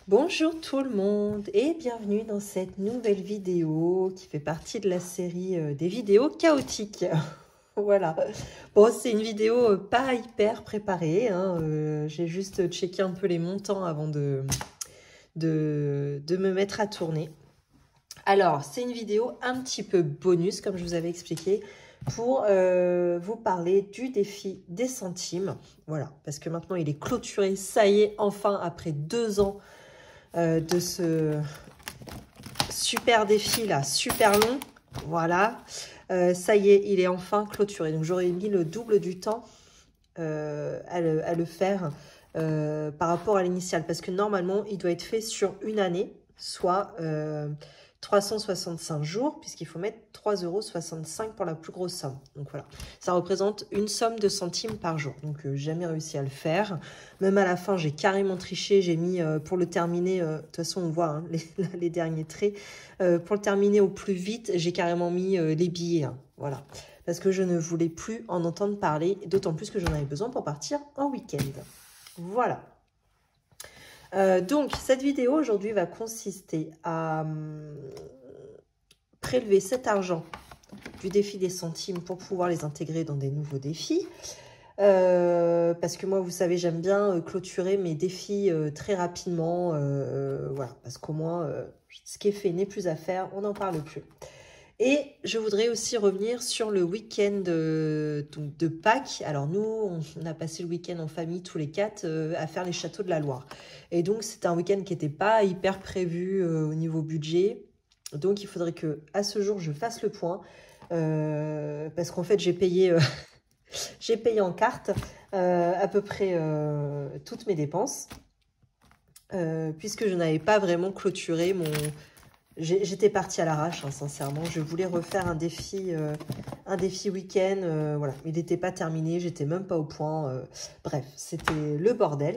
Bonjour tout le monde et bienvenue dans cette nouvelle vidéo qui fait partie de la série des vidéos chaotiques. Voilà. Bon, c'est une vidéo pas hyper préparée, hein, j'ai juste checké un peu les montants avant de me mettre à tourner. Alors, c'est une vidéo un petit peu bonus, comme je vous avais expliqué, pour vous parler du défi des centimes. Voilà, parce que maintenant il est clôturé, ça y est, enfin, après 2 ans de ce super défi là, super long. Voilà, ça y est, il est enfin clôturé. Donc j'aurais mis le double du temps à le faire par rapport à l'initial, parce que normalement il doit être fait sur une année, soit 365 jours, puisqu'il faut mettre 3,65 € pour la plus grosse somme. Donc voilà, ça représente une somme de centimes par jour. Donc jamais réussi à le faire. Même à la fin, j'ai carrément triché. J'ai mis, pour le terminer, de toute façon on voit hein, les derniers traits, pour le terminer au plus vite, j'ai carrément mis les billets. Hein, voilà, parce que je ne voulais plus en entendre parler, d'autant plus que j'en avais besoin pour partir en week-end. Voilà. Donc, cette vidéo aujourd'hui va consister à prélever cet argent du défi des centimes pour pouvoir les intégrer dans des nouveaux défis. Parce que moi, vous savez, j'aime bien clôturer mes défis très rapidement. Voilà, parce qu'au moins, ce qui est fait n'est plus à faire, on n'en parle plus. Et je voudrais aussi revenir sur le week-end de Pâques. Alors nous, on a passé le week-end en famille, tous les 4, à faire les châteaux de la Loire. Et donc, c'était un week-end qui n'était pas hyper prévu au niveau budget. Donc, il faudrait que à ce jour, je fasse le point. Parce qu'en fait, j'ai payé en carte à peu près toutes mes dépenses. Puisque je n'avais pas vraiment clôturé mon... J'étais partie à l'arrache, hein, sincèrement. Je voulais refaire un défi week-end. Voilà, il n'était pas terminé, j'étais même pas au point. Bref, c'était le bordel.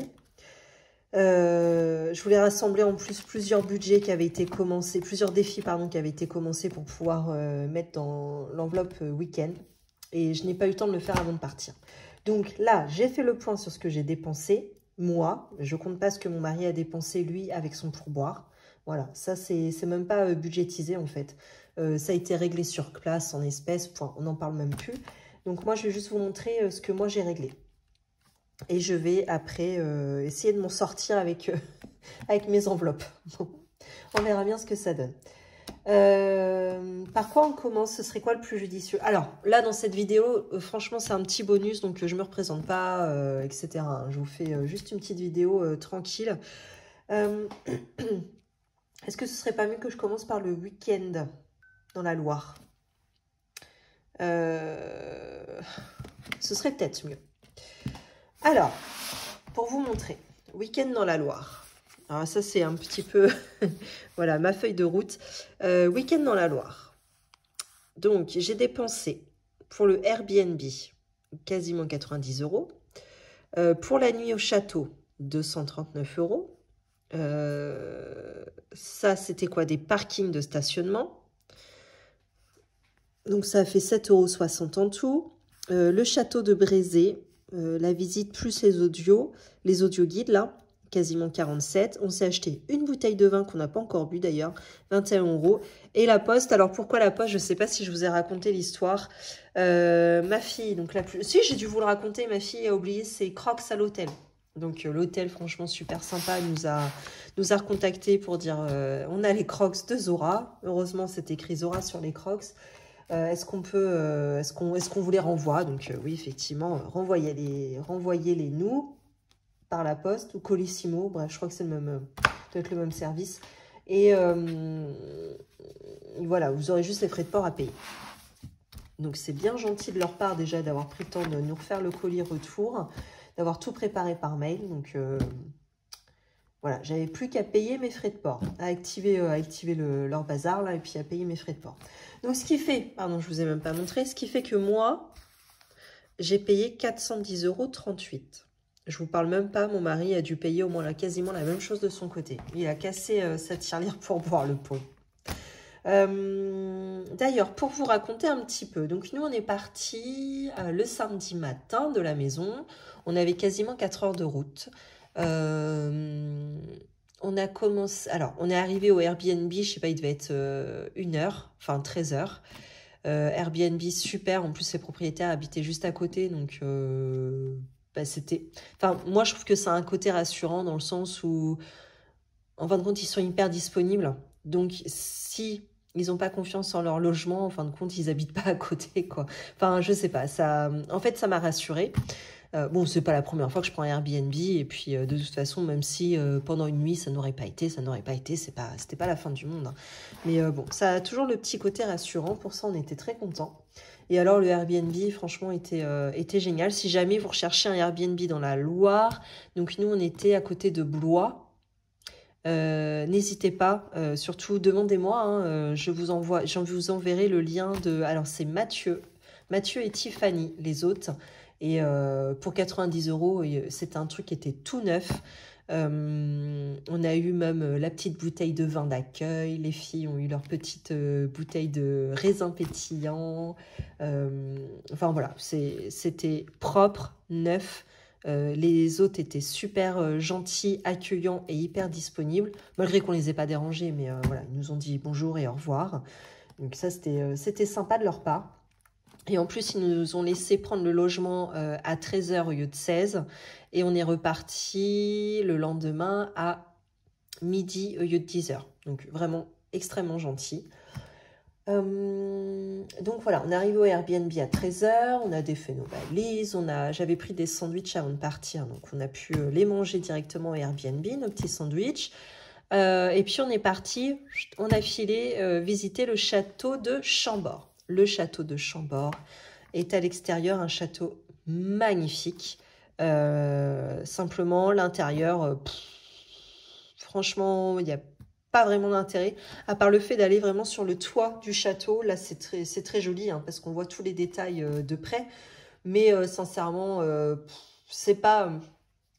Je voulais rassembler en plus plusieurs budgets qui avaient été commencés, plusieurs défis pardon, qui avaient été commencés pour pouvoir mettre dans l'enveloppe week-end. Et je n'ai pas eu le temps de le faire avant de partir. Donc là, j'ai fait le point sur ce que j'ai dépensé, moi. Je compte pas ce que mon mari a dépensé, lui, avec son pourboire. Voilà, ça, c'est même pas budgétisé, en fait. Ça a été réglé sur place, en espèces, point. On n'en parle même plus. Donc moi, je vais juste vous montrer ce que moi, j'ai réglé. Et je vais, après, essayer de m'en sortir avec, avec mes enveloppes. On verra bien ce que ça donne. Par quoi on commence? Ce serait quoi le plus judicieux? Alors, là, dans cette vidéo, franchement, c'est un petit bonus, donc je ne me représente pas, etc. Je vous fais juste une petite vidéo tranquille. Est-ce que ce serait pas mieux que je commence par le week-end dans la Loire? Ce serait peut-être mieux. Alors, pour vous montrer, week-end dans la Loire. Alors ça, c'est un petit peu, voilà, ma feuille de route. Week-end dans la Loire. Donc, j'ai dépensé pour le Airbnb quasiment 90 €. Pour la nuit au château, 239 €. Ça, c'était quoi? Des parkings de stationnement. Donc, ça a fait 7,60 € en tout. Le château de Brézé, la visite plus les audio guides, là, quasiment 47. On s'est acheté une bouteille de vin qu'on n'a pas encore bu, d'ailleurs, 21 €. Et la poste, alors pourquoi la poste? Je ne sais pas si je vous ai raconté l'histoire. Ma fille, donc la plus... Si, j'ai dû vous le raconter, ma fille a oublié ses Crocs à l'hôtel. Donc l'hôtel, franchement, super sympa, nous a recontacté pour dire on a les Crocs de Zora. Heureusement, c'est écrit Zora sur les Crocs. Est-ce qu'on vous les renvoie? Donc oui, effectivement, renvoyez-les nous par la poste ou Colissimo. Bref, je crois que c'est le même, doit être le même service. Et voilà, vous aurez juste les frais de port à payer. Donc c'est bien gentil de leur part déjà d'avoir pris le temps de nous refaire le colis retour, d'avoir tout préparé par mail. Donc voilà, j'avais plus qu'à payer mes frais de port, à activer leur bazar là, et puis à payer mes frais de port. Donc ce qui fait, pardon, je vous ai même pas montré, ce qui fait que moi, j'ai payé 410,38 €. Je vous parle même pas, mon mari a dû payer au moins quasiment la même chose de son côté. Il a cassé sa tirelire pour boire, le pot. D'ailleurs, pour vous raconter un petit peu, donc nous on est parti le samedi matin de la maison, on avait quasiment 4 heures de route. on a commencé... Alors, on est arrivé au Airbnb, je sais pas, il devait être 1h, enfin 13h. Airbnb, super. En plus, les propriétaires habitaient juste à côté. Donc, bah, c'était... Enfin, moi, je trouve que ça a un côté rassurant dans le sens où, en fin de compte, ils sont hyper disponibles. Donc, si ils n'ont pas confiance en leur logement, en fin de compte, ils habitent pas à côté, quoi. Enfin, je sais pas. Ça... En fait, ça m'a rassurée. Bon, c'est pas la première fois que je prends un Airbnb. Et puis, de toute façon, même si pendant une nuit, ça n'aurait pas été, c'était pas la fin du monde, hein. Mais bon, ça a toujours le petit côté rassurant. Pour ça, on était très contents. Et alors, le Airbnb, franchement, était génial. Si jamais vous recherchez un Airbnb dans la Loire, donc nous, on était à côté de Blois. N'hésitez pas, surtout demandez-moi, hein, je vous enverrai le lien de... Alors, c'est Mathieu et Tiffany, les hôtes. Et pour 90 €, c'était un truc qui était tout neuf. On a eu même la petite bouteille de vin d'accueil. Les filles ont eu leur petite bouteille de raisin pétillant. Enfin voilà, c'était propre, neuf. Les hôtes étaient super gentils, accueillants et hyper disponibles, malgré qu'on ne les ait pas dérangés, mais voilà, ils nous ont dit bonjour et au revoir. Donc ça, c'était sympa de leur part. Et en plus, ils nous ont laissé prendre le logement à 13h au lieu de 16. Et on est reparti le lendemain à midi au lieu de 10h. Donc vraiment extrêmement gentil. Donc voilà, on est arrivé au Airbnb à 13h. On a défait nos valises. J'avais pris des sandwichs avant de partir. Donc on a pu les manger directement au Airbnb, nos petits sandwichs. Et puis on est parti, on a filé visiter le château de Chambord. Le château de Chambord est à l'extérieur un château magnifique. Simplement, l'intérieur, franchement, il n'y a pas vraiment d'intérêt, à part le fait d'aller vraiment sur le toit du château. Là, c'est très joli, hein, parce qu'on voit tous les détails de près. Mais sincèrement, c'est pas...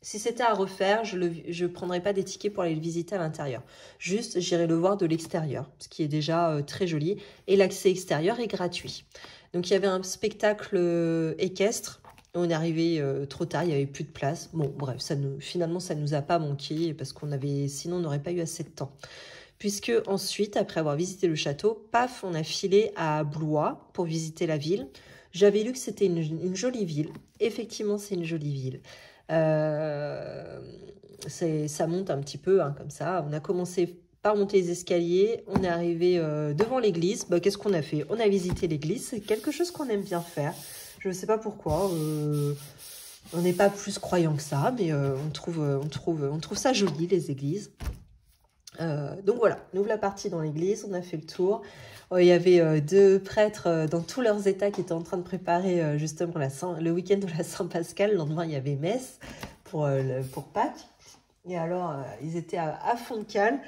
Si c'était à refaire, je ne prendrais pas des tickets pour aller le visiter à l'intérieur. Juste, j'irai le voir de l'extérieur, ce qui est déjà très joli. Et l'accès extérieur est gratuit. Donc, il y avait un spectacle équestre. On est arrivé trop tard, il n'y avait plus de place. Bon, bref, finalement, ça ne nous a pas manqué parce sinon, on n'aurait pas eu assez de temps. Puisque ensuite, après avoir visité le château, paf, on a filé à Blois pour visiter la ville. J'avais lu que c'était une jolie ville. Effectivement, c'est une jolie ville. Ça monte un petit peu, hein, comme ça. On a commencé par monter les escaliers. On est arrivé devant l'église. Bah, qu'est-ce qu'on a fait? On a visité l'église. C'est quelque chose qu'on aime bien faire. Je ne sais pas pourquoi. On n'est pas plus croyant que ça, mais on trouve ça joli, les églises. Donc voilà, nous voilà partis dans l'église, on a fait le tour. Il y avait 2 prêtres dans tous leurs états qui étaient en train de préparer justement le week-end de la Saint-Pascal. Le lendemain, il y avait messe pour Pâques. Et alors, ils étaient à fond de cale.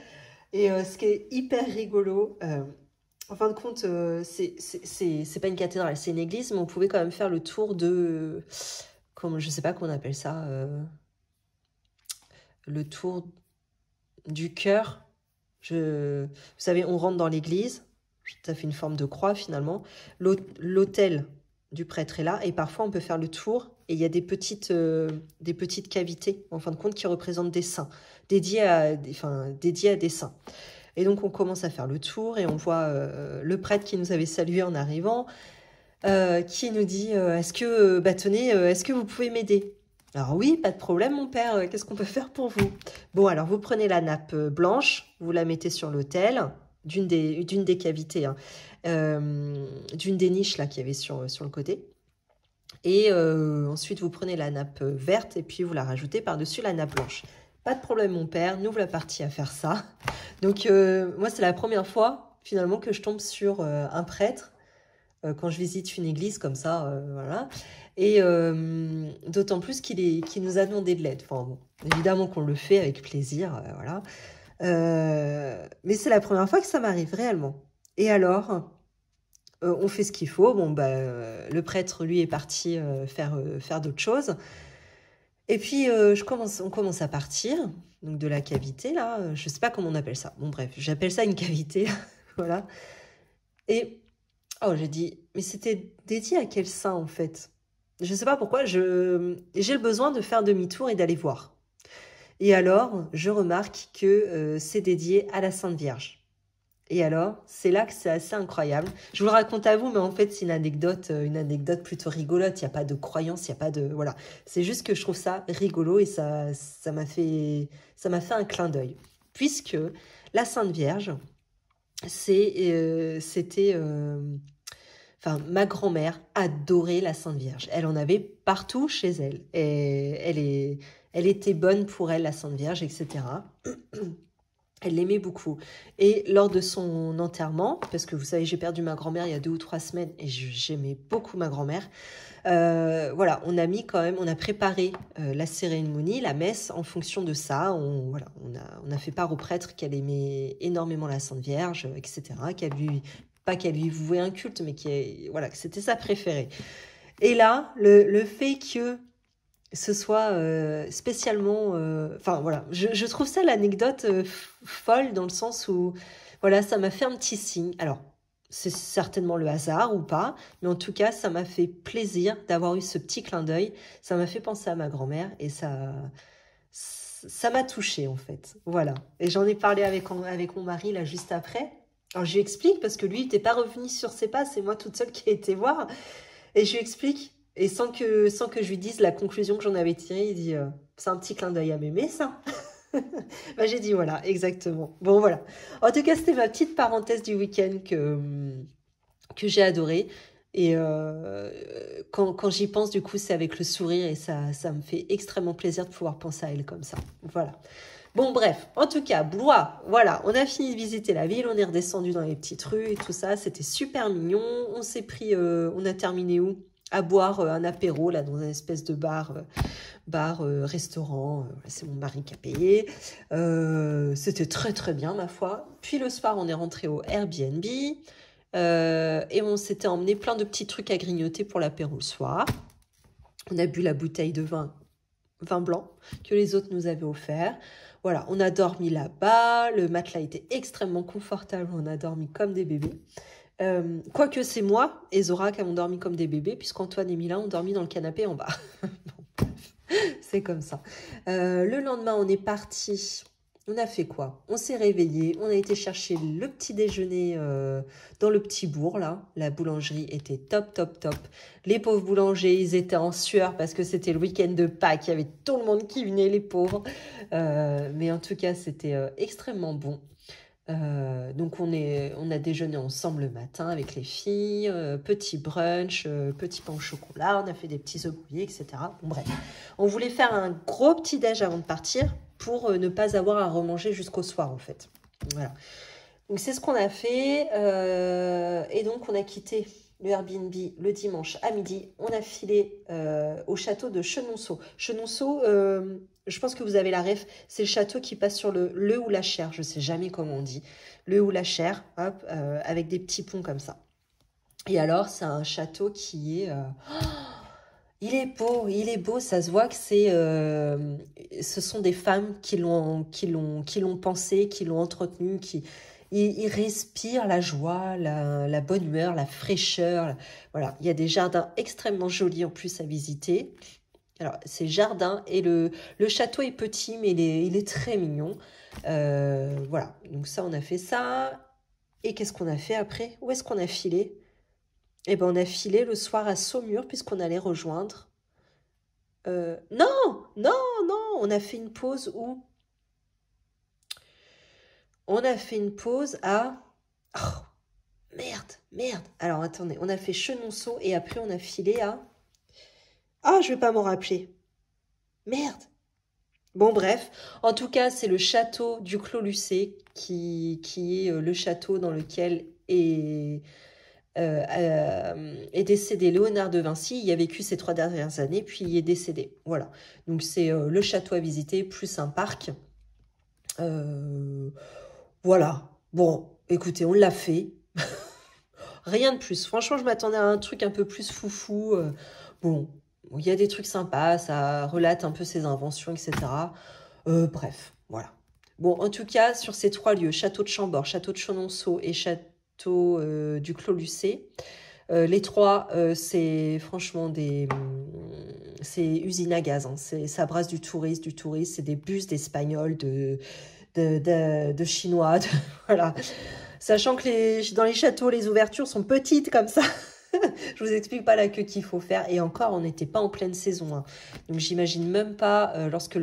Et ce qui est hyper rigolo, en fin de compte, c'est pas une cathédrale, c'est une église, mais on pouvait quand même faire le tour de... je sais pas comment on appelle ça. Le tour du chœur. Vous savez, on rentre dans l'église, ça fait une forme de croix finalement. L'autel du prêtre est là et parfois on peut faire le tour et il y a des petites cavités en fin de compte qui représentent des saints, dédiés à des saints. Et donc on commence à faire le tour et on voit le prêtre qui nous avait salué en arrivant, qui nous dit est-ce que vous pouvez m'aider? Alors oui, pas de problème mon père, qu'est-ce qu'on peut faire pour vous? Bon, alors vous prenez la nappe blanche, vous la mettez sur l'autel, d'une des cavités, hein, d'une des niches là qu'il y avait sur le côté. Et ensuite vous prenez la nappe verte et puis vous la rajoutez par-dessus la nappe blanche. Pas de problème mon père, nous voilà partis à faire ça. Donc moi c'est la première fois finalement que je tombe sur un prêtre quand je visite une église comme ça, voilà. Et d'autant plus qu'il nous a demandé de l'aide. Enfin, bon, évidemment qu'on le fait avec plaisir, voilà. Mais c'est la première fois que ça m'arrive réellement. Et alors, on fait ce qu'il faut. Bon, bah, le prêtre, lui, est parti faire d'autres choses. Et puis, on commence à partir, donc de la cavité, là. Je sais pas comment on appelle ça. Bon, bref, j'appelle ça une cavité, voilà. Et... Oh, j'ai dit, mais c'était dédié à quel saint en fait? Je ne sais pas pourquoi, j'ai le besoin de faire demi-tour et d'aller voir. Et alors, je remarque que c'est dédié à la Sainte Vierge. Et alors, c'est là que c'est assez incroyable. Je vous le raconte à vous, mais en fait, c'est une anecdote plutôt rigolote. Il n'y a pas de croyance, il n'y a pas de... Voilà. C'est juste que je trouve ça rigolo et ça m'a fait un clin d'œil. Puisque la Sainte Vierge, c'était... Enfin, ma grand-mère adorait la Sainte Vierge. Elle en avait partout chez elle. Et elle était bonne pour elle, la Sainte Vierge, etc. Elle l'aimait beaucoup. Et lors de son enterrement, parce que vous savez, j'ai perdu ma grand-mère il y a 2 ou 3 semaines et j'aimais beaucoup ma grand-mère, voilà, on a préparé la cérémonie, la messe en fonction de ça. On a fait part au prêtre qu'elle aimait énormément la Sainte Vierge, etc. Pas qu'elle lui vouait un culte, mais voilà, que c'était sa préférée. Et là, le fait que ce soit spécialement... Enfin, voilà, je trouve ça l'anecdote folle dans le sens où, voilà, ça m'a fait un petit signe. Alors, c'est certainement le hasard ou pas, mais en tout cas, ça m'a fait plaisir d'avoir eu ce petit clin d'œil. Ça m'a fait penser à ma grand-mère et ça m'a touchée, en fait. Voilà. Et j'en ai parlé avec mon mari, là, juste après. Alors, je lui explique, parce que lui, il n'était pas revenu sur ses pas, c'est moi toute seule qui ai été voir. Et je lui explique, et sans que je lui dise la conclusion que j'en avais tirée, il dit c'est un petit clin d'œil à mémé, ça. Bah, j'ai dit voilà, exactement. Bon, voilà. En tout cas, c'était ma petite parenthèse du week-end que j'ai adoré. Et quand j'y pense, du coup, c'est avec le sourire et ça me fait extrêmement plaisir de pouvoir penser à elle comme ça. Voilà. Bon, bref, en tout cas, Blois, voilà, on a fini de visiter la ville, on est redescendu dans les petites rues et tout ça, c'était super mignon. On a terminé où? À boire un apéro, là, dans une espèce de restaurant, c'est mon mari qui a payé. C'était très très bien, ma foi. Puis le soir, on est rentré au Airbnb et on s'était emmené plein de petits trucs à grignoter pour l'apéro le soir. On a bu la bouteille de vin blanc que les autres nous avaient offert. Voilà, on a dormi là-bas, le matelas était extrêmement confortable, on a dormi comme des bébés. Quoique c'est moi et Zora qui avons dormi comme des bébés, puisqu'Antoine et Mila ont dormi dans le canapé en bas. Bon, c'est comme ça. Le lendemain, on est parti. On a fait quoi? On s'est réveillé, on a été chercher le petit déjeuner dans le petit bourg, là. La boulangerie était top, top, top. Les pauvres boulangers, ils étaient en sueur parce que c'était le week-end de Pâques. Il y avait tout le monde qui venait, les pauvres. Mais en tout cas, c'était extrêmement bon. Donc on a déjeuné ensemble le matin avec les filles, petit brunch, petit pain au chocolat, on a fait des petits œufs brouillés, etc. Bon bref, on voulait faire un gros petit déj avant de partir pour ne pas avoir à remanger jusqu'au soir en fait. Voilà. Donc c'est ce qu'on a fait et donc on a quitté le Airbnb le dimanche à midi. On a filé au château de Chenonceau. Chenonceau, je pense que vous avez la ref, c'est le château qui passe sur le ou la Cher, je ne sais jamais comment on dit, le ou la Cher, hop, avec des petits ponts comme ça. Et alors, c'est un château qui est... il est beau, ça se voit que ce sont des femmes qui l'ont pensé, qui l'ont entretenu, il respire la joie, la bonne humeur, la fraîcheur. Voilà, il y a des jardins extrêmement jolis en plus à visiter. Alors, c'est jardin et le château est petit, mais il est très mignon. Voilà, donc ça, on a fait ça. Et qu'est-ce qu'on a fait après? Où est-ce qu'on a filé? Eh ben, on a filé le soir à Saumur, puisqu'on allait rejoindre. Non, on a fait une pause où? On a fait une pause à... Oh, merde. Alors, attendez, on a fait Chenonceau et après, on a filé à... Ah, je vais pas m'en rappeler. Merde. Bon, bref. En tout cas, c'est le château du Clos Lucé qui est le château dans lequel est décédé Léonard de Vinci. Il a vécu ces 3 dernières années, puis il est décédé. Voilà. Donc, c'est le château à visiter, plus un parc. Voilà. Bon, écoutez, on l'a fait. Rien de plus. Franchement, je m'attendais à un truc un peu plus foufou. Bon, il y a des trucs sympas, ça relate un peu ses inventions, etc. Bref, voilà. Bon, en tout cas, sur ces 3 lieux, château de Chambord, château de Chenonceau et château du Clos Lucé, Les trois, c'est franchement c'est usine à gaz. Hein. Ça brasse du tourisme. C'est des bus d'Espagnols, de Chinois. Voilà. Sachant que dans les châteaux, les ouvertures sont petites comme ça. Je vous explique pas la queue qu'il faut faire. Et encore, on n'était pas en pleine saison. Hein. Donc j'imagine même pas lorsque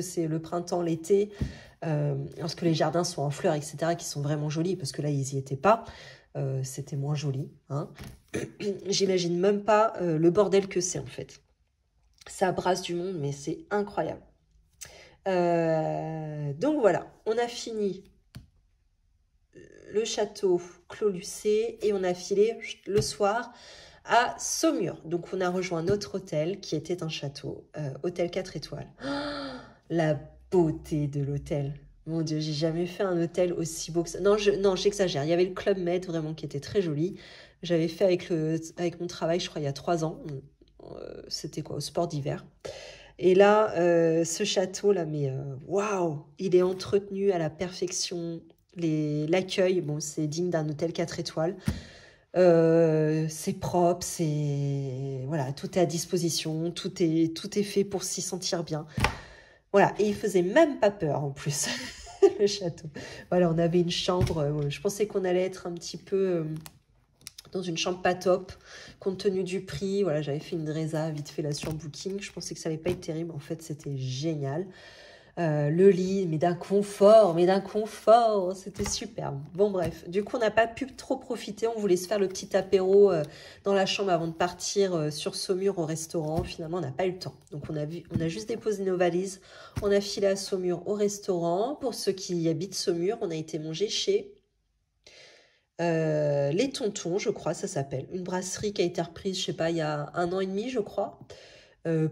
c'est le printemps, l'été, lorsque les jardins sont en fleurs, etc., qui sont vraiment jolis, parce que là, ils y étaient pas. C'était moins joli. Hein. J'imagine même pas le bordel que c'est en fait. Ça brasse du monde, mais c'est incroyable. Donc voilà, on a fini le château Clos Lucé et on a filé le soir à Saumur. Donc on a rejoint notre hôtel qui était un château, hôtel 4 étoiles. Oh, la beauté de l'hôtel. Mon Dieu, j'ai jamais fait un hôtel aussi beau que ça. Non, j'exagère. Il y avait le Club Med vraiment qui était très joli. J'avais fait avec mon travail, je crois, il y a 3 ans. C'était quoi, au sport d'hiver. Et là, ce château-là, mais waouh, il est entretenu à la perfection. L'accueil, bon, c'est digne d'un hôtel 4 étoiles. C'est propre, voilà, tout est à disposition, tout est fait pour s'y sentir bien. Voilà, et il faisait même pas peur en plus, le château. Voilà, on avait une chambre, je pensais qu'on allait être un petit peu dans une chambre pas top, compte tenu du prix. Voilà, j'avais fait une résa vite fait là sur Booking, je pensais que ça allait pas être terrible, en fait c'était génial. Le lit, mais d'un confort, c'était superbe. Bon bref, du coup on n'a pas pu trop profiter, on voulait se faire le petit apéro dans la chambre avant de partir sur Saumur au restaurant. Finalement on n'a pas eu le temps, donc on a juste déposé nos valises, on a filé à Saumur au restaurant. Pour ceux qui habitent Saumur, on a été manger chez les Tontons, je crois, ça s'appelle, une brasserie qui a été reprise, je sais pas, il y a 1 an et demi je crois.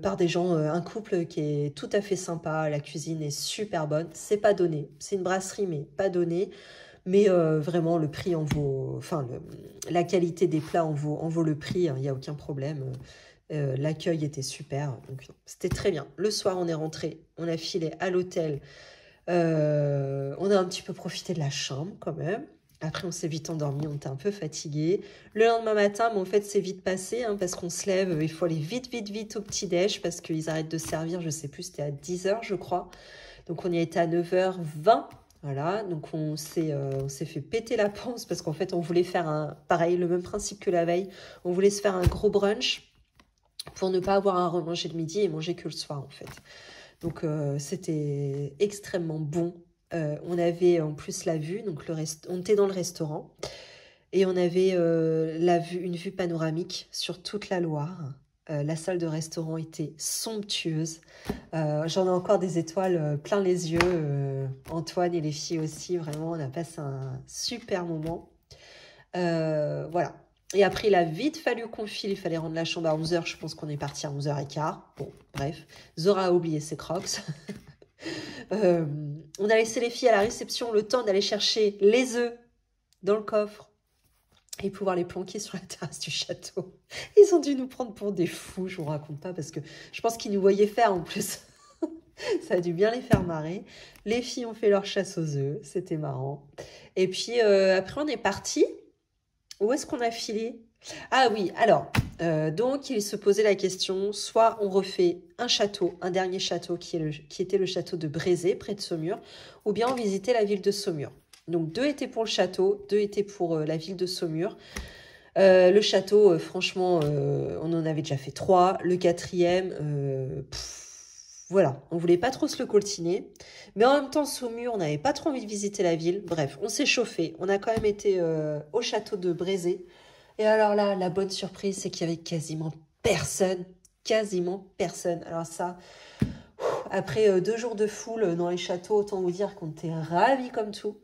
Par des gens, un couple qui est tout à fait sympa, la cuisine est super bonne, c'est pas donné, c'est une brasserie mais pas donné, mais vraiment le prix en vaut, enfin la qualité des plats en vaut le prix, il n'y a aucun problème, l'accueil était super, donc c'était très bien. Le soir on est rentré, on a filé à l'hôtel, on a un petit peu profité de la chambre quand même. Après, on s'est vite endormi, on était un peu fatigué. Le lendemain matin, mais en fait, c'est vite passé, hein, parce qu'on se lève, il faut aller vite, vite, vite au petit-déj, parce qu'ils arrêtent de servir, je sais plus, c'était à 10h, je crois. Donc, on y a été à 9h20, voilà. Donc, on s'est fait péter la panse, parce qu'en fait, on voulait faire pareil, le même principe que la veille, on voulait se faire un gros brunch, pour ne pas avoir à remanger le midi et manger que le soir, en fait. Donc, c'était extrêmement bon. On avait en plus la vue, donc on était dans le restaurant et on avait une vue panoramique sur toute la Loire. La salle de restaurant était somptueuse. J'en ai encore des étoiles plein les yeux. Antoine et les filles aussi, vraiment, on a passé un super moment. Voilà. Et après, il a vite fallu qu'on file. Il fallait rendre la chambre à 11h. Je pense qu'on est parti à 11h15. Bon, bref. Zora a oublié ses crocs. On a laissé les filles à la réception le temps d'aller chercher les œufs dans le coffre et pouvoir les planquer sur la terrasse du château. Ils ont dû nous prendre pour des fous, je vous raconte pas, parce que je pense qu'ils nous voyaient faire en plus. Ça a dû bien les faire marrer. Les filles ont fait leur chasse aux œufs, c'était marrant. Et puis après on est parti. Où est-ce qu'on a filé? Ah oui, alors, donc il se posait la question, soit on refait un dernier château qui était le château de Brézé, près de Saumur, ou bien on visitait la ville de Saumur. Donc 2 étaient pour le château, 2 étaient pour la ville de Saumur. Le château, franchement, on en avait déjà fait 3. Le 4e, voilà, on voulait pas trop se le coltiner. Mais en même temps, Saumur, on n'avait pas trop envie de visiter la ville. Bref, on s'est chauffé. On a quand même été au château de Brézé. Et alors là, la bonne surprise, c'est qu'il y avait quasiment personne. Quasiment personne. Alors ça, après 2 jours de foule dans les châteaux, autant vous dire qu'on était ravis comme tout.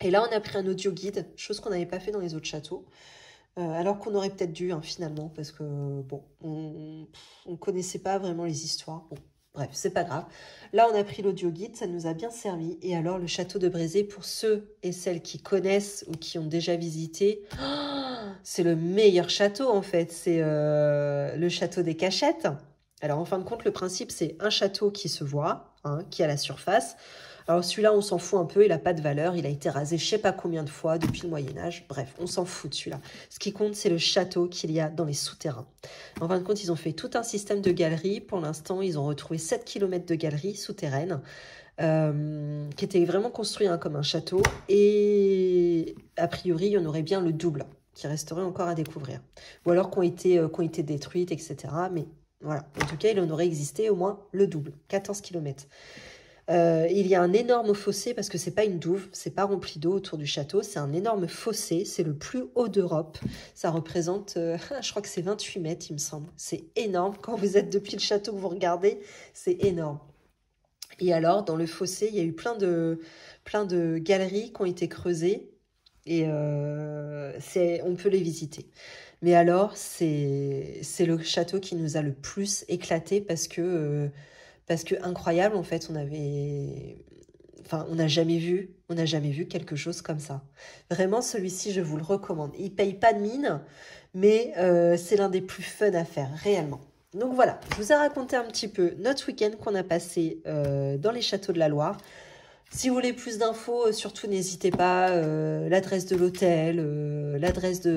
Et là, on a pris un audio guide, chose qu'on n'avait pas fait dans les autres châteaux. Alors qu'on aurait peut-être dû, hein, finalement, parce que, bon, on connaissait pas vraiment les histoires. Bon, bref, c'est pas grave. Là, on a pris l'audio guide, ça nous a bien servi. Et alors, le château de Brézé, pour ceux et celles qui connaissent ou qui ont déjà visité, c'est le meilleur château, en fait. C'est le château des Cachettes. Alors, en fin de compte, le principe, c'est un château qui se voit, hein, qui a la surface. Alors celui-là, on s'en fout un peu, il n'a pas de valeur, il a été rasé je ne sais pas combien de fois depuis le Moyen-Âge. Bref, on s'en fout de celui-là. Ce qui compte, c'est le château qu'il y a dans les souterrains. En fin de compte, ils ont fait tout un système de galeries. Pour l'instant, ils ont retrouvé 7 km de galeries souterraines qui étaient vraiment construits comme un château. Et a priori, il y en aurait bien le double qui resterait encore à découvrir. Ou alors qui ont été détruites, etc. Mais voilà, en tout cas, il en aurait existé au moins le double, 14 km. Il y a un énorme fossé, parce que c'est pas une douve, c'est pas rempli d'eau autour du château, c'est un énorme fossé, c'est le plus haut d'Europe. Ça représente, je crois que c'est 28 mètres, il me semble. C'est énorme, quand vous êtes depuis le château, que vous regardez, c'est énorme. Et alors, dans le fossé, il y a eu plein de galeries qui ont été creusées, et on peut les visiter. Mais alors, c'est le château qui nous a le plus éclaté, parce que incroyable, en fait, on n'a jamais vu quelque chose comme ça. Vraiment, celui-ci, je vous le recommande. Il paye pas de mine, mais c'est l'un des plus fun à faire, réellement. Donc voilà, je vous ai raconté un petit peu notre week-end qu'on a passé dans les châteaux de la Loire. Si vous voulez plus d'infos, surtout n'hésitez pas, l'adresse de l'hôtel, l'adresse du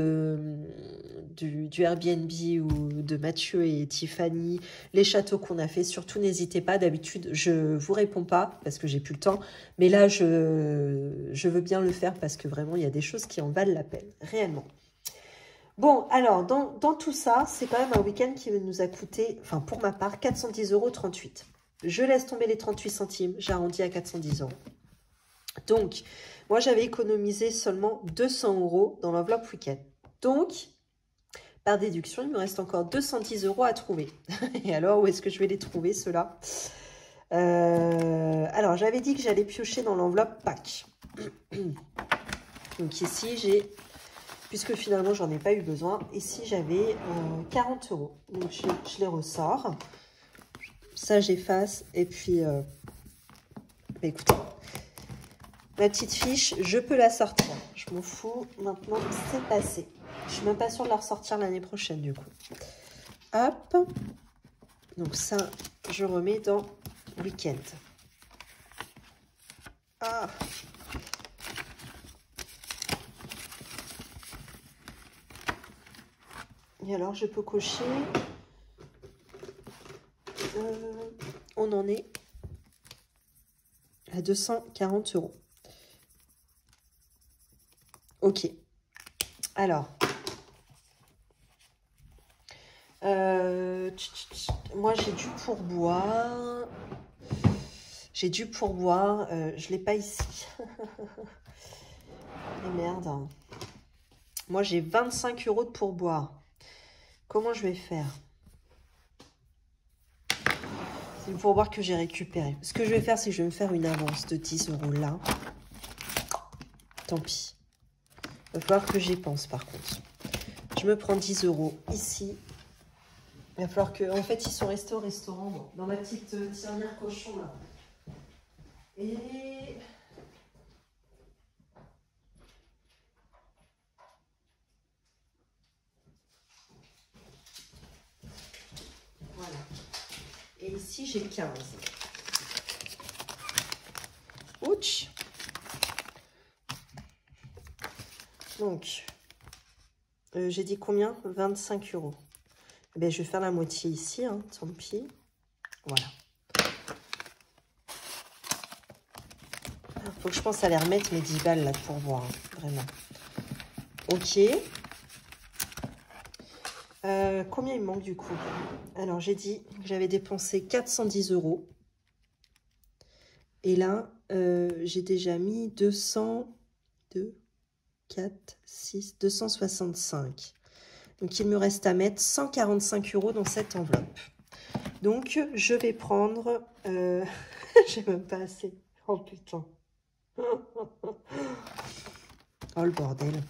Airbnb ou de Mathieu et Tiffany, les châteaux qu'on a fait, surtout n'hésitez pas. D'habitude, je vous réponds pas parce que j'ai plus le temps, mais là, je veux bien le faire parce que vraiment, il y a des choses qui en valent la peine, réellement. Bon, alors, dans tout ça, c'est quand même un week-end qui nous a coûté, enfin, pour ma part, 410,38 €. Je laisse tomber les 38 centimes, j'arrondis à 410 €. Donc, moi, j'avais économisé seulement 200 € dans l'enveloppe week-end. Donc, par déduction, il me reste encore 210 € à trouver. Et alors, où est-ce que je vais les trouver, ceux-là? Alors, j'avais dit que j'allais piocher dans l'enveloppe Pâques. Donc ici, j'ai... Puisque finalement, j'en ai pas eu besoin. Ici, j'avais 40 €. Donc, je les ressors. Ça, j'efface. Et puis, bah, écoutez, ma petite fiche, je peux la sortir. Je m'en fous. Maintenant, c'est passé. Je suis même pas sûre de la ressortir l'année prochaine, du coup. Hop. Donc ça, je remets dans week-end. Ah. Et alors, je peux cocher. On en est à 240 €. Ok. Alors. Moi, j'ai du pourboire. Je l'ai pas ici. Et merde. Moi, j'ai 25 € de pourboire. Comment je vais faire? C'est le pourboire que j'ai récupéré. Ce que je vais faire, c'est que je vais me faire une avance de 10 € là. Tant pis. Il va falloir que j'y pense, par contre. Je me prends 10 € ici. Il va falloir que... En fait, ils sont restés au restaurant, dans ma petite tirelire cochon, là. Et... Voilà. Et ici, j'ai 15. Ouch. Donc, j'ai dit combien? 25 €. Eh bien, je vais faire la moitié ici, hein, tant pis. Voilà. Faut que je pense à les remettre mes 10 balles là pour voir, hein, vraiment. Ok. Combien il me manque du coup? Alors, j'ai dit que j'avais dépensé 410 €. Et là, j'ai déjà mis 200, 2, 4, 6, 265. Donc, il me reste à mettre 145 € dans cette enveloppe. Donc, je vais prendre... j'ai même pas assez. Oh, putain. Oh, le bordel.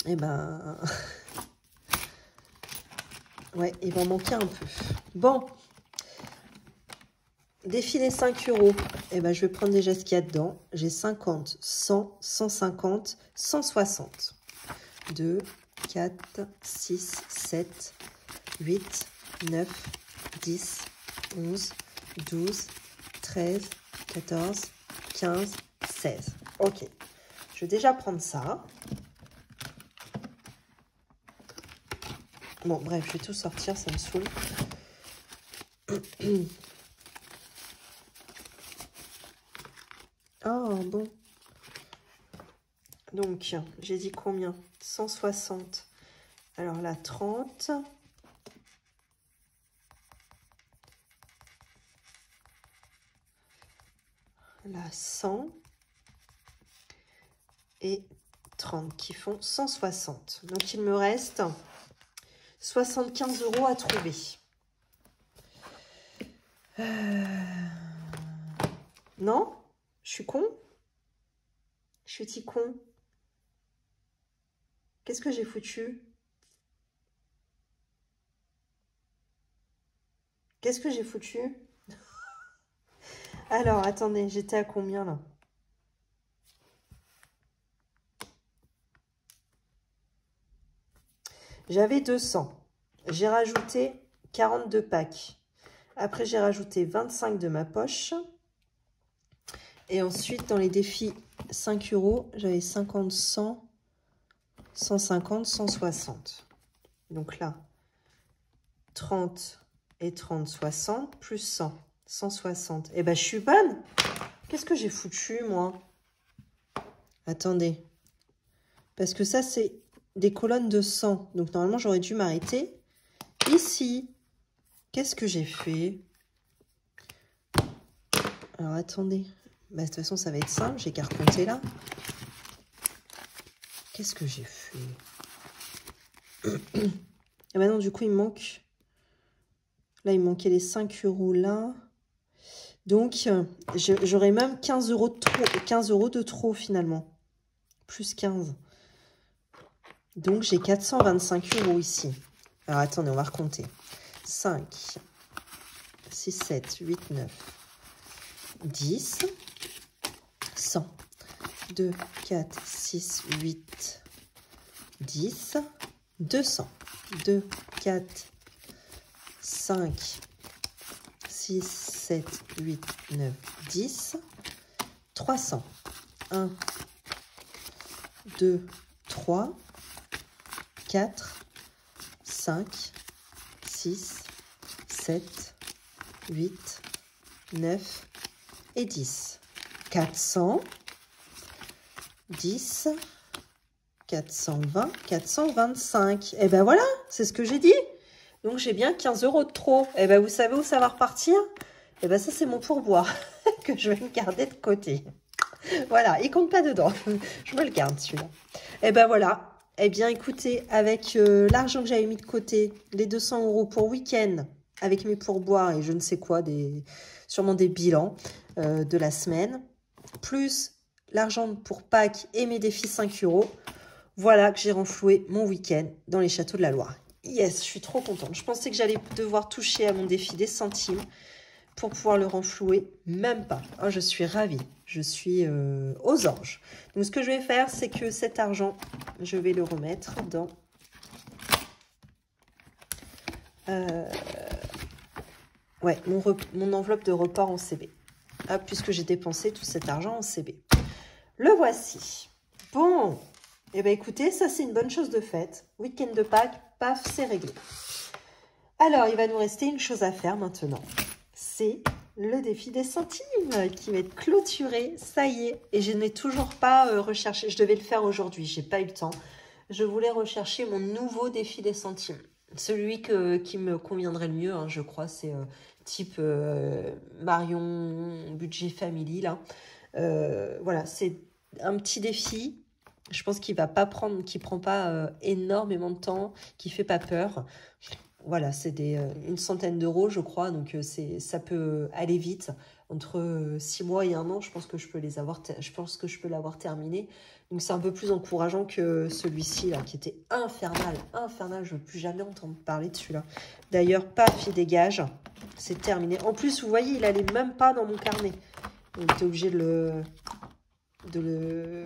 Eh ben... ouais, il va en manquer un peu. Bon. Défiler 5 €. Eh ben, je vais prendre déjà ce qu'il y a dedans. J'ai 50, 100, 150, 160. 2, 4, 6, 7, 8, 9, 10, 11, 12, 13, 13, 14, 15, 16. Ok. Je vais déjà prendre ça. Bon, bref, je vais tout sortir, ça me saoule. Oh, bon. Donc, j'ai dit combien? 160. Alors là, 30. Là, 100. Et 30 qui font 160. Donc, il me reste 75 € à trouver. Non? Je suis con? Je suis petit con? Qu'est-ce que j'ai foutu? Qu'est-ce que j'ai foutu? Alors, attendez, j'étais à combien là? J'avais 200. J'ai rajouté 42 packs. Après, j'ai rajouté 25 de ma poche. Et ensuite, dans les défis 5 €, j'avais 50, 100, 150, 160. Donc là, 30 et 30, 60, plus 100, 160. Eh ben, je suis bonne. Qu'est-ce que j'ai foutu, moi? Attendez. Parce que ça, c'est des colonnes de 100. Donc, normalement, j'aurais dû m'arrêter ici. Qu'est-ce que j'ai fait? Alors, attendez. Bah, de toute façon, ça va être simple. J'ai qu'à recompter là. Qu'est-ce que j'ai fait? Et maintenant, du coup, il me manque... Là, il me manquait les 5 € là. Donc, j'aurais même 15 € de trop, 15 € de trop, finalement. Plus 15. Donc, j'ai 425 € ici. Alors, attendez, on va recompter. 5, 6, 7, 8, 9, 10, 100, 2, 4, 6, 8, 10, 200, 2, 4, 5, 6, 7, 8, 9, 10, 300, 1, 2, 3, 4, 5, 6, 7, 8, 9 et 10. 400, 10, 420, 425. Et ben voilà, c'est ce que j'ai dit. Donc j'ai bien 15 € de trop. Et ben vous savez où ça va repartir? Et ben ça c'est mon pourboire que je vais me garder de côté. Voilà, il compte pas dedans. Je me le garde celui-là. Et ben voilà. Eh bien écoutez, avec l'argent que j'avais mis de côté, les 200 € pour week-end, avec mes pourboires et je ne sais quoi, sûrement des bilans de la semaine, plus l'argent pour Pâques et mes défis 5 €, voilà que j'ai renfloué mon week-end dans les châteaux de la Loire. Yes, je suis trop contente. Je pensais que j'allais devoir toucher à mon défi des centimes pour pouvoir le renflouer. Même pas. Oh, je suis ravie. Je suis aux anges. Donc, ce que je vais faire, c'est que cet argent, je vais le remettre dans... ouais, mon enveloppe de report en CB. Ah, puisque j'ai dépensé tout cet argent en CB. Le voici. Bon. Eh bien, écoutez, ça, c'est une bonne chose de faite. Week-end de Pâques, paf, c'est réglé. Alors, il va nous rester une chose à faire maintenant. C'est le défi des centimes qui va être clôturé. Ça y est. Et je n'ai toujours pas recherché. Je devais le faire aujourd'hui. Je n'ai pas eu le temps. Je voulais rechercher mon nouveau défi des centimes. Celui qui me conviendrait le mieux, hein, je crois. C'est type Marion Budget Family. Là. Voilà, c'est un petit défi. Je pense qu'il va pas prendre, qui prend pas énormément de temps, qui fait pas peur. Voilà, c'est une centaine d'euros, je crois, donc ça peut aller vite. Entre 6 mois et 1 an, je pense que je peux l'avoir terminé. Donc c'est un peu plus encourageant que celui-ci là, qui était infernal, infernal. Je ne veux plus jamais entendre parler de celui-là. D'ailleurs, paf, il dégage, c'est terminé. En plus, vous voyez, il allait même pas dans mon carnet. Donc j'étais obligée de le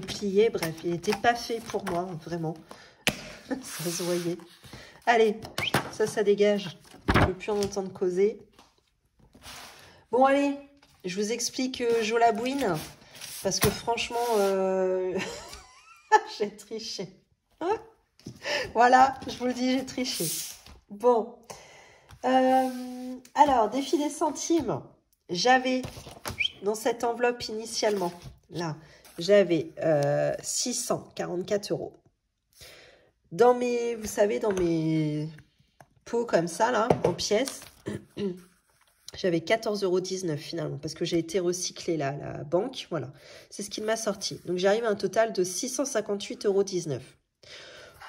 plier. Bref, il n'était pas fait pour moi, vraiment. Ça se voyait. Allez, ça dégage. Je ne veux plus en entendre causer. Bon, allez, Je vous explique Jolabouine, parce que franchement, j'ai triché. Voilà, je vous le dis, j'ai triché. Bon. Alors, défi des centimes. J'avais, dans cette enveloppe initialement, là, j'avais 644 €. Dans mes, vous savez, dans mes pots comme ça, là, en pièces, j'avais 14,19 € finalement, parce que j'ai été recyclée là, à la banque. Voilà, c'est ce qu'il m'a sorti. Donc, j'arrive à un total de 658,19 €.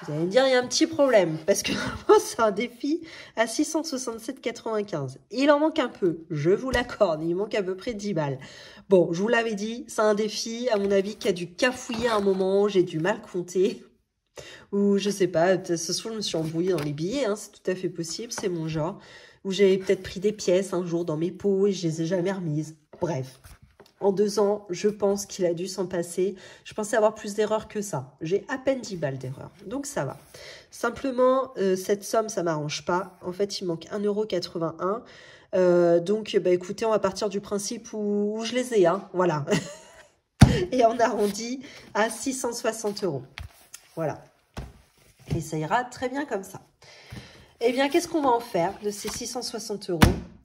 Vous allez me dire, il y a un petit problème, parce que c'est un défi à 667,95 €. Il en manque un peu, je vous l'accorde, il manque à peu près 10 balles. Bon, je vous l'avais dit, c'est un défi, à mon avis, qui a dû cafouiller un moment, j'ai dû mal compter. Ou je sais pas, ce soir je me suis embrouillée dans les billets, hein, c'est tout à fait possible, c'est mon genre. Ou j'ai peut-être pris des pièces un jour dans mes pots et je les ai jamais remises. Bref. En 2 ans, je pense qu'il a dû s'en passer. Je pensais avoir plus d'erreurs que ça. J'ai à peine 10 balles d'erreur. Donc, ça va. Simplement, cette somme, ça ne m'arrange pas. En fait, il manque 1,81 €. Donc, bah, écoutez, on va partir du principe où je les ai. Hein, voilà. Et on arrondit à 660 €. Voilà. Et ça ira très bien comme ça. Eh bien, qu'est-ce qu'on va en faire de ces 660 €?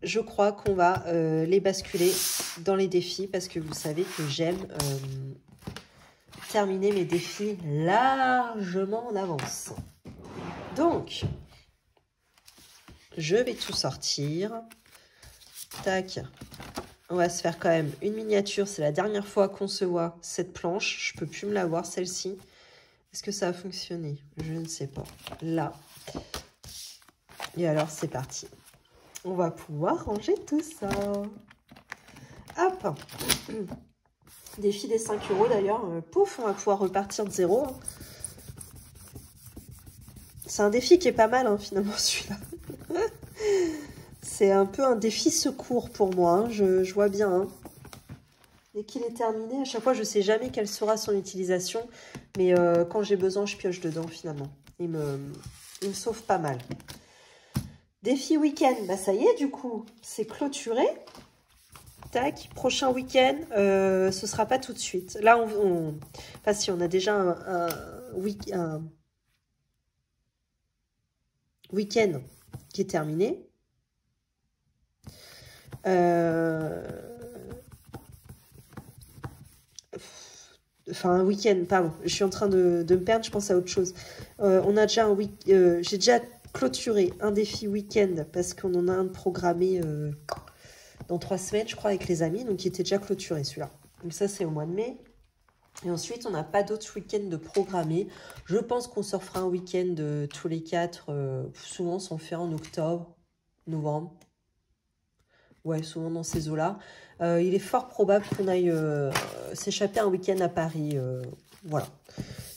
Je crois qu'on va les basculer dans les défis parce que vous savez que j'aime terminer mes défis largement en avance. Donc, je vais tout sortir. Tac. On va se faire quand même une miniature. C'est la dernière fois qu'on se voit cette planche. Je ne peux plus me la voir, celle-ci. Est-ce que ça a fonctionné? Je ne sais pas. Là. Et alors, c'est parti. On va pouvoir ranger tout ça. Hop. Défi des 5 € d'ailleurs. Pouf, on va pouvoir repartir de zéro. Hein. C'est un défi qui est pas mal, hein, finalement, celui-là. C'est un peu un défi secours pour moi. Hein, je vois bien. Hein. Dès qu'il est terminé, à chaque fois, je ne sais jamais quelle sera son utilisation. Mais quand j'ai besoin, je pioche dedans, finalement. Il me sauve pas mal. Défi week-end, bah ça y est du coup, c'est clôturé. Tac, prochain week-end, ce sera pas tout de suite. Là, enfin si, on a déjà un week-end qui est terminé. Enfin, un week-end, pardon, je suis en train de me perdre, je pense à autre chose. On a déjà j'ai déjà clôturé un défi week-end parce qu'on en a un programmé dans 3 semaines, je crois, avec les amis. Donc, il était déjà clôturé, celui-là. Donc, ça, c'est au mois de mai. Et ensuite, on n'a pas d'autres week-ends de programmés. Je pense qu'on se refera un week-end tous les 4. Souvent, on s'en fait en octobre, novembre. Ouais, souvent dans ces eaux-là. Il est fort probable qu'on aille s'échapper un week-end à Paris. Voilà.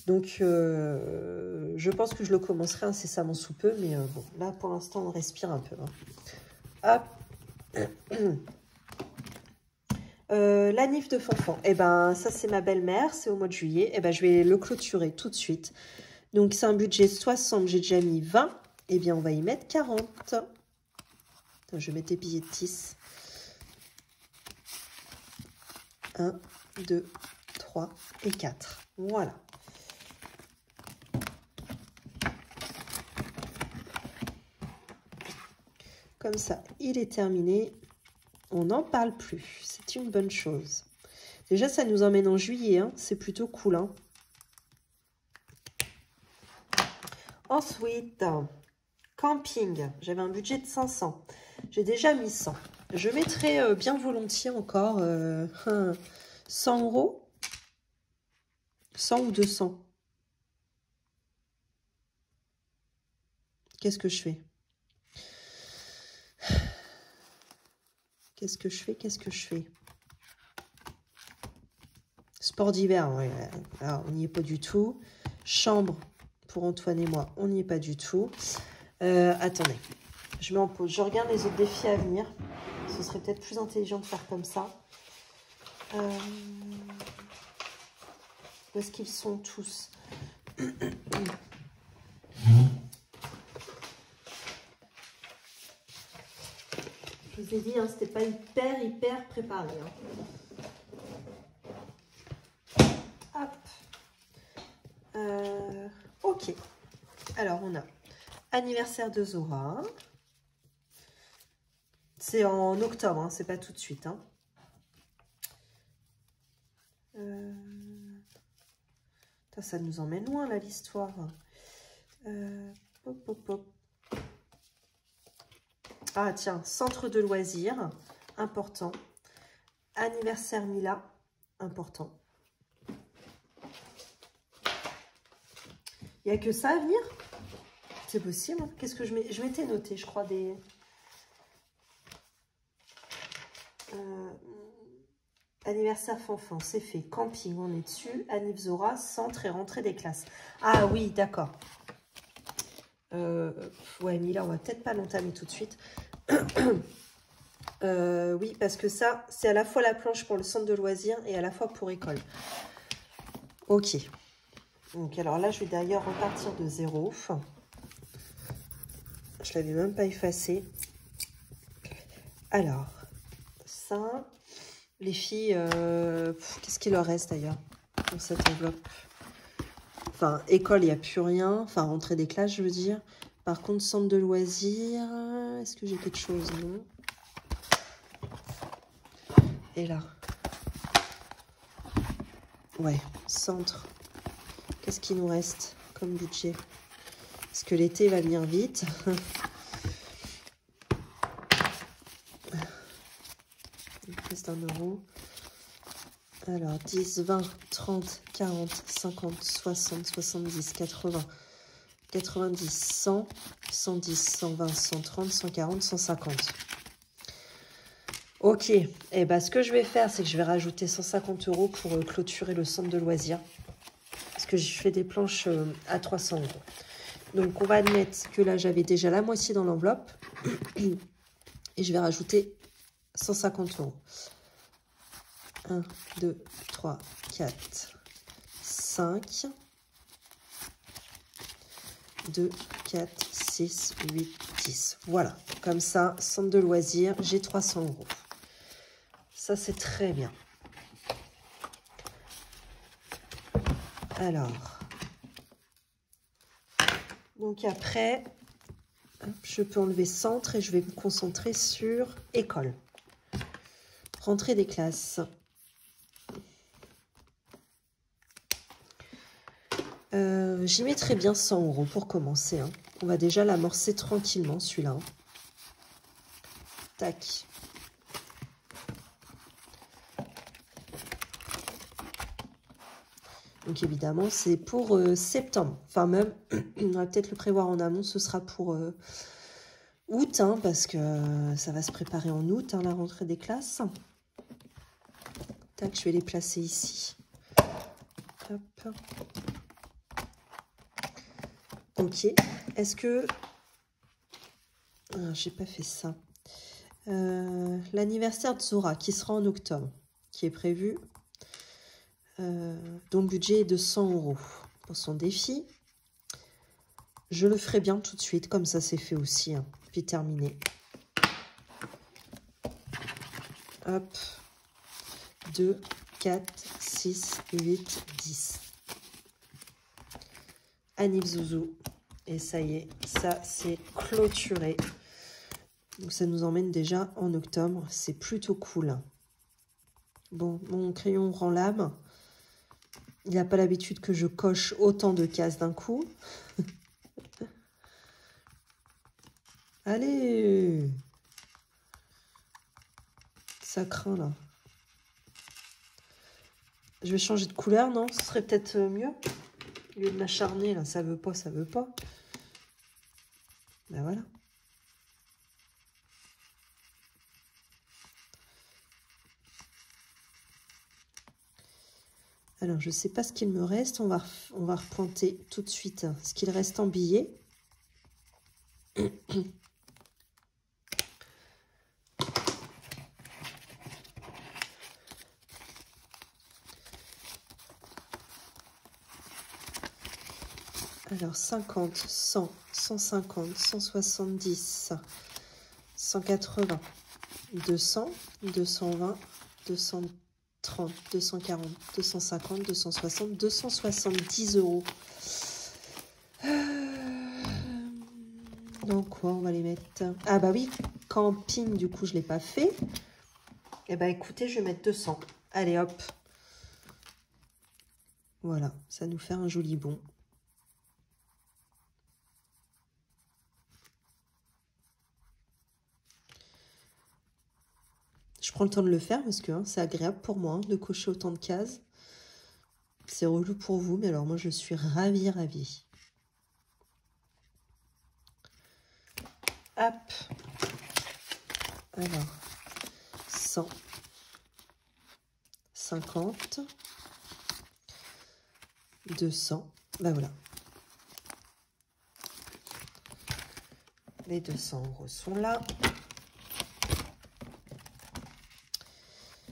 Donc, je pense que je le commencerai incessamment sous peu. Mais bon, là, pour l'instant, on respire un peu. Hein. Hop. La nif de Fanfan. Eh ben, ça, c'est ma belle-mère. C'est au mois de juillet. Eh ben, je vais le clôturer tout de suite. Donc, c'est un budget 60. J'ai déjà mis 20. Eh bien, on va y mettre 40. Attends, je vais mettre des billets de 10. 1, 2, 3 et 4. Voilà. Comme ça, il est terminé. On n'en parle plus. C'est une bonne chose. Déjà, ça nous emmène en juillet. Hein. C'est plutôt cool. Hein. Ensuite, camping. J'avais un budget de 500. J'ai déjà mis 100. Je mettrai bien volontiers encore 100 €. 100 ou 200. Qu'est-ce que je fais? Qu'est-ce que je fais? Qu'est-ce que je fais? Sport d'hiver, ouais. Alors, on n'y est pas du tout. Chambre pour Antoine et moi, on n'y est pas du tout. Attendez, je mets en pause. Je regarde les autres défis à venir. Ce serait peut-être plus intelligent de faire comme ça. Où est-ce qu'ils sont tous? Je Je vous ai dit, hein, c'était pas hyper préparé. Hein. Hop. Ok. Alors, on a anniversaire de Zora. C'est en octobre, hein, c'est pas tout de suite. Hein. Ça nous emmène loin, là, l'histoire. Hop, hop, hop. Ah, tiens, centre de loisirs, important. Anniversaire Mila, important. Il n'y a que ça à venir? C'est possible. Qu'est-ce que je mets? Je m'étais noté, je crois, des... Anniversaire Fanfan, c'est fait. Camping, on est dessus. Anniv Zora, centre et rentrée des classes. Ah oui, d'accord. Ouais, Mila, on va peut-être pas l'entamer tout de suite. Oui, parce que ça, c'est à la fois la planche pour le centre de loisirs et à la fois pour école. Ok. Donc, alors là, je vais d'ailleurs repartir de 0. Je l'avais même pas effacé. Alors, ça, les filles, qu'est-ce qu'il leur reste d'ailleurs dans cette enveloppe? Enfin, école, il n'y a plus rien. Enfin, rentrée des classes, je veux dire. Par contre, centre de loisirs, est-ce que j'ai quelque chose? Non. Et là? Ouais, centre. Qu'est-ce qu'il nous reste comme budget? Parce que l'été va venir vite. Il reste 1 €. Alors, 10, 20, 30, 40, 50, 60, 70, 80, 90, 100, 110, 120, 130, 140, 150. Ok, et ben, ce que je vais faire, c'est que je vais rajouter 150 € pour clôturer le centre de loisirs. Parce que je fais des planches à 300 €. Donc, on va admettre que là, j'avais déjà la moitié dans l'enveloppe. Et je vais rajouter 150 €. 1, 2, 3, 4, 5. 2, 4, 6, 8, 10. Voilà, comme ça, centre de loisirs, j'ai 300 €. Ça, c'est très bien. Alors, donc après, je peux enlever centre et je vais me concentrer sur école. Rentrée des classes. J'y mettrai bien 100 € pour commencer. Hein. On va déjà l'amorcer tranquillement, celui-là. Hein. Tac. Donc évidemment, c'est pour septembre. Enfin même, on va peut-être le prévoir en amont, ce sera pour août, hein, parce que ça va se préparer en août, hein, la rentrée des classes. Tac, je vais les placer ici. Hop. Ok. Est-ce que... Ah, j'ai pas fait ça. L'anniversaire de Zora, qui sera en octobre, qui est prévu, dont le budget est de 100 € pour son défi. Je le ferai bien tout de suite, comme ça c'est fait aussi. Hein. Puis terminé. Hop. 2, 4, 6, 8, 10. Anniv Zouzou. Et ça y est, ça c'est clôturé. Donc ça nous emmène déjà en octobre. C'est plutôt cool. Bon, mon crayon rend l'âme. Il n'a pas l'habitude que je coche autant de cases d'un coup. Allez! Ça craint là. Je vais changer de couleur, non? Ce serait peut-être mieux. Au lieu de m'acharner, là, ça veut pas, ça veut pas. Ben voilà. Alors, je ne sais pas ce qu'il me reste. On va repointer tout de suite ce qu'il reste en billets. Alors, 50, 100, 150, 170, 180, 200, 220, 230, 240, 250, 260, 270 euros. Donc quoi, on va les mettre... Ah bah oui, camping, du coup, je ne l'ai pas fait. Eh bah écoutez, je vais mettre 200. Allez, hop. Voilà, ça nous fait un joli bon. Je prends le temps de le faire parce que c'est agréable pour moi de cocher autant de cases. C'est relou pour vous, mais alors moi, je suis ravie, ravie. Hop. Alors, 100, 50, 200. Ben voilà. Les 200 euros sont là.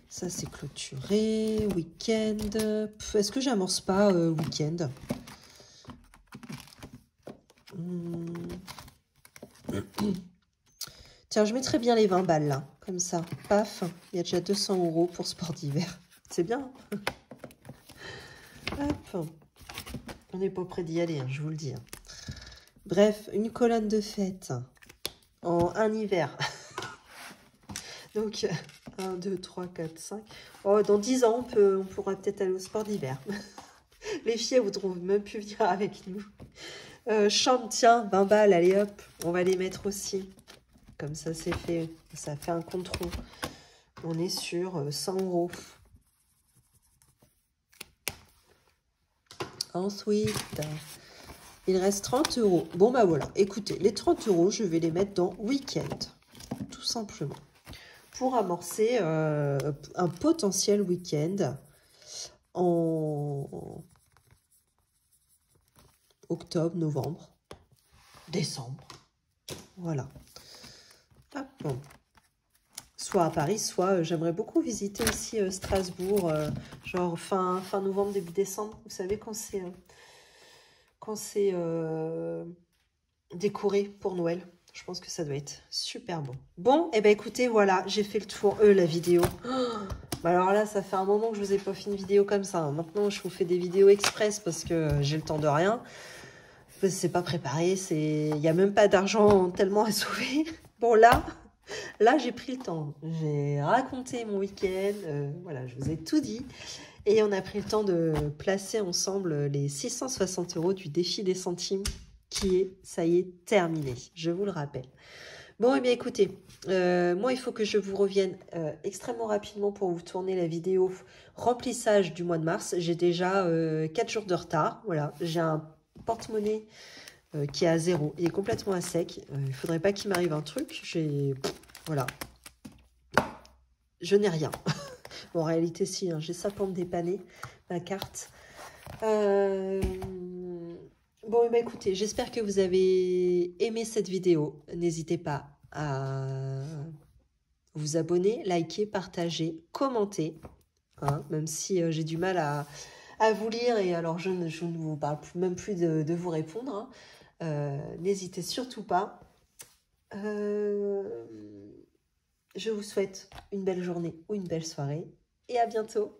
Ça, c'est clôturé. Week-end. Est-ce que j'amorce pas week-end? Tiens, je mettrais bien les 20 balles là. Comme ça. Paf. Il y a déjà 200 euros pour sport d'hiver. C'est bien. Hop. On n'est pas près d'y aller, hein, je vous le dis. Bref, une colonne de fête en un hiver. Donc, 1, 2, 3, 4, 5. Oh, dans 10 ans, on pourra peut-être aller au sport d'hiver. Les filles, elles voudront même plus venir avec nous. Chambre, tiens, 20 balles, allez hop. On va les mettre aussi. Comme ça, c'est fait. Ça fait un compte rond. On est sur 100 euros. Ensuite, il reste 30 euros. Bon, bah voilà. Écoutez, les 30 euros, je vais les mettre dans week-end. Tout simplement. Pour amorcer un potentiel week-end en octobre, novembre, décembre. Voilà. Hop. Bon. Soit à Paris, soit j'aimerais beaucoup visiter aussi Strasbourg, genre fin novembre, début décembre. Vous savez, quand c'est décoré pour Noël. Je pense que ça doit être super bon. Bon, et ben écoutez, voilà, j'ai fait le tour. La vidéo. Bah alors là, ça fait un moment que je vous ai pas fait une vidéo comme ça. Hein. Maintenant, je vous fais des vidéos express parce que j'ai le temps de rien. C'est pas préparé, il n'y a même pas d'argent tellement à sauver. Bon, là j'ai pris le temps. J'ai raconté mon week-end. Voilà, je vous ai tout dit. Et on a pris le temps de placer ensemble les 660 euros du défi des centimes qui est, ça y est, terminé. Je vous le rappelle. Bon, eh bien, écoutez, moi, il faut que je vous revienne extrêmement rapidement pour vous tourner la vidéo remplissage du mois de mars. J'ai déjà 4 jours de retard. Voilà, j'ai un porte-monnaie qui est à 0. Il est complètement à sec. Il ne faudrait pas qu'il m'arrive un truc. Voilà. Je n'ai rien. Bon, en réalité, si, hein, j'ai ça pour me dépanner, ma carte. Bon, eh bien, écoutez, j'espère que vous avez aimé cette vidéo. N'hésitez pas à vous abonner, liker, partager, commenter. Hein, même si j'ai du mal à vous lire et alors je ne vous parle même plus de vous répondre. Hein. N'hésitez surtout pas. Je vous souhaite une belle journée ou une belle soirée et à bientôt.